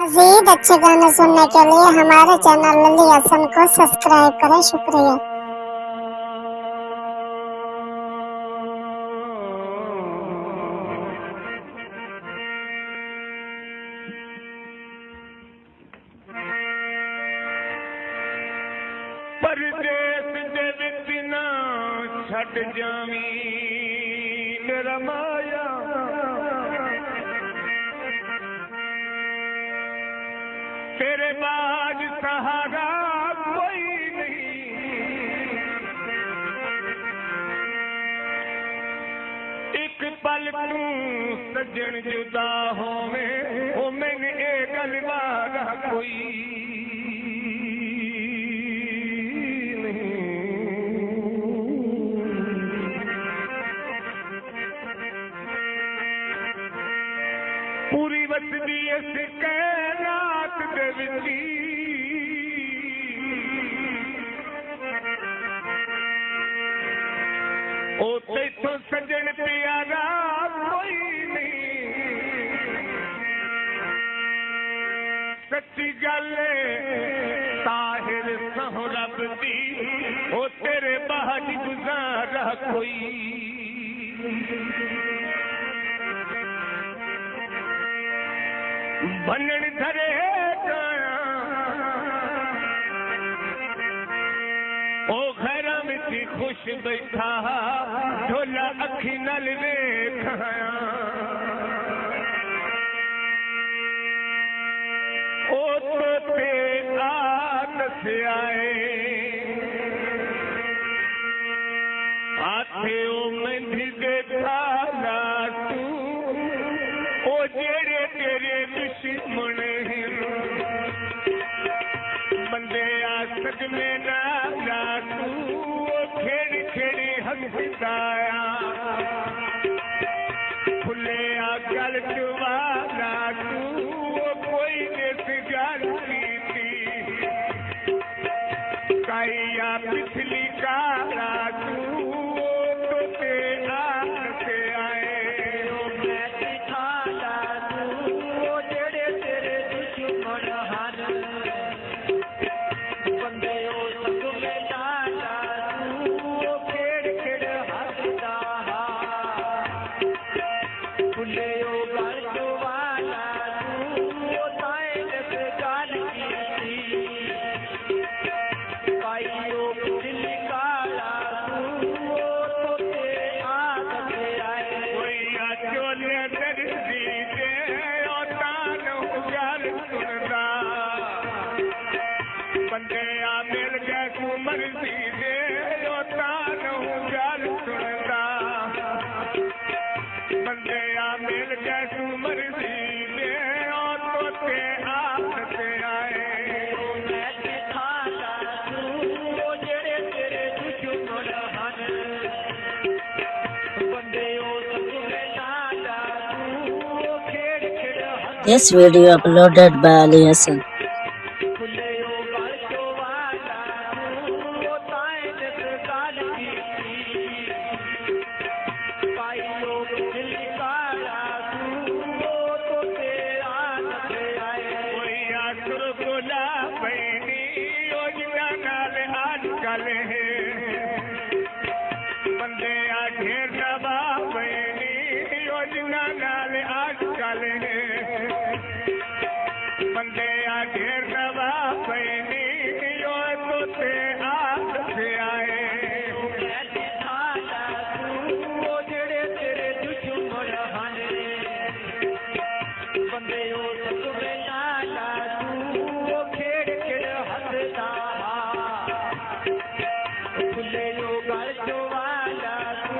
मजीद अच्छे गाने सुनने के लिए हमारे चैनल लली हसन को सब्सक्राइब करें। शुक्रिया। परदेस दे विच ना छड़ जावी मेरा माया, तेरे बाद सहारा कोई नहीं। एक पल तू सजन जुदा होवे ओ मैंने ए गल वादा कोई पूरी वसदी इस कैनात दे विच ओ तैथों सजन प्यारा कोई नहीं। सच्ची गल ताहिर सोहरब दी ओ तेरे बाद गुजारा कोई। बनन धरे ओ घर में खुश बैठा ढोला अखी नल वेखाया। ओ तोते आदत आए हाथे ओ मेंढी देखा ना तू ओ जेड़े तेरे दुश्मन बंदे आ सजने ना तू ओ खेड़ खेड़ी हंसदाया खुले आ गल चुवाना तू ओ कोई देस गल की काइया पिछली काला तू ओ तोते आते आए। बंदे आ मिल गए तू मर्जी दे तानू गल सुनदा। बंदे आ मिल गए तू मर्जी दे तोते आते आए। This video uploaded by Ali Hassan. बंदे आ ढेर नवा बनी योजना नाल आजकल बंदे आ ढेर नवा बनी यो तोते आते आए। जेड़े तेरे दुश्मन बंदे ओ सतुवे नाला तू खेड़ खेड़ हंसदा खुले यो गल चवाला तू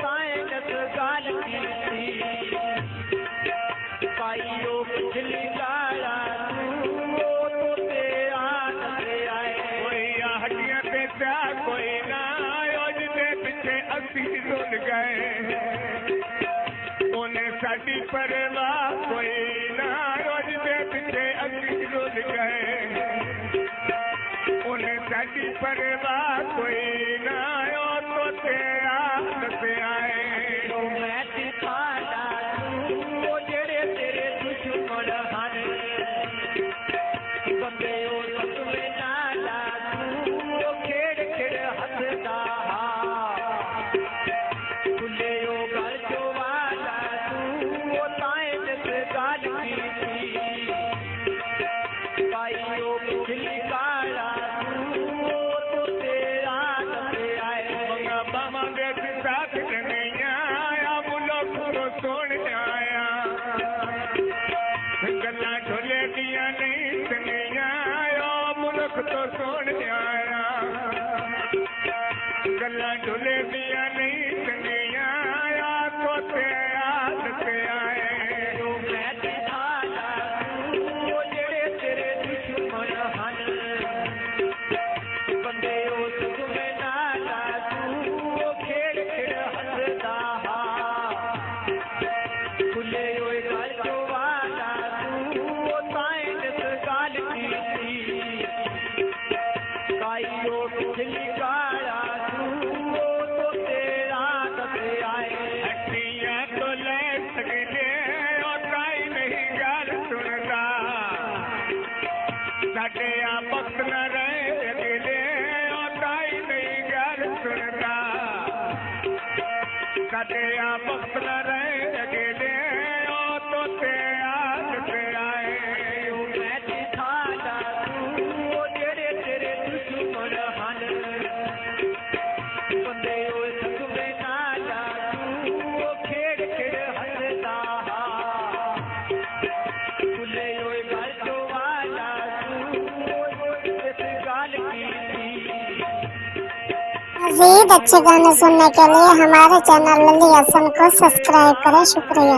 ताए नस गल की पाइयो पिछली गाला तू तोते आते आए। कोई हड्डियां पे प्या कोई ना योजने पिछे असी रुल गए उन्हें साडी परवाह कोई ना योजने पिछे असी रुल गए उन्हें साडी परवाह कोई ना तोते आते आए। मैं दिखाना तू जेड़े तेरे दुश्मन हन नहीं चंगिया ओ मुल्क तो सुन आया गल्ला ढुले दिया नहीं चंगिया आ तो ते याद पे आए मैं दिखाना तू जेड़े तेरे दुश्मन हन बंदे उस तुम्हें ना तू खेड़ खेड़ हंसदा हा खुले होए गल तो वाला तू ताइन गाल की काई ओ पिछली गाला तू तो तेरा दते आए हट्टियां तो ले सकते और काई नहीं गल सुनदा साडे आ वक्त न रहे अगले और काई नहीं गल सुनदा साडे आ वक्त न रहे अगले और तो ते याद पे आए मैं दिखाना तू जेड़े तेरे दुश्मन हन बंदे ओ सगवे ना जा तू खेड़ खेड़ हंसदा हा खुले होए गल तो वाला तू इस गल की मजीद अच्छे गाने सुनने के लिए हमारे चैनल लल्ली हसन को सब्सक्राइब करें। शुक्रिया।